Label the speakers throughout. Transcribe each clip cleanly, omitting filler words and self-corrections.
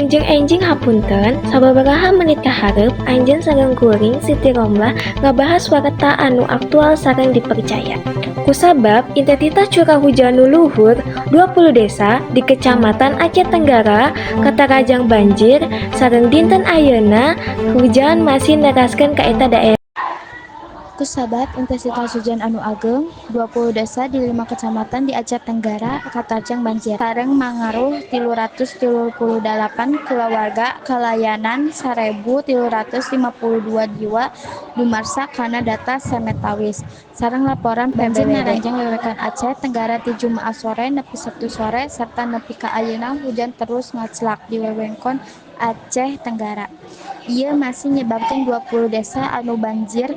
Speaker 1: Enjing hapunten, sababaraha menit kaharep anjeun sareng kuring Siti Romlah ngabahas warta anu aktual sareng dipercaya. Kusabab intensitas curah hujan nu luhur 20 desa di Kecamatan Aceh Tenggara katarajang banjir sareng dinten ayeuna hujan masih neraskeun ka eta daerah.
Speaker 2: Kusabab intensitas hujan anu ageng 20 desa di 5 kecamatan di Aceh Tenggara katarjang banjir sareng mangaruh 338 kulawarga kalayanan 1.352 jiwa dumarsa kana data Semetawis sareng laporan banjir naranjang wewekan Aceh Tenggara ti Jumaah sore nepi Sabtu sore serta nepi ka ayeuna hujan terus ngaclak di wewengkon Aceh Tenggara. Ieu masih nyebabkeun 20 desa anu banjir.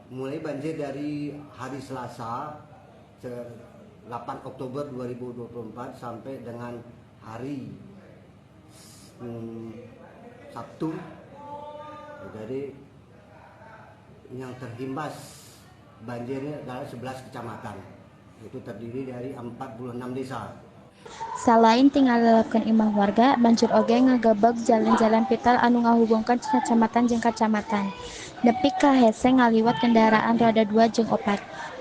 Speaker 3: Mulai banjir dari hari Selasa 8 Oktober 2024 sampai dengan hari Sabtu. Jadi yang terhimbas banjirnya adalah 11 kecamatan. Itu terdiri dari 46 desa.
Speaker 2: Salain tinggal lelapkeun imah warga, banjir oge ngagebeg jalan-jalan vital anu ngahubungkeun kacamatan jeung kacamatan. Nepi ka hese ngaliwat kendaraan roda 2 jeung 4.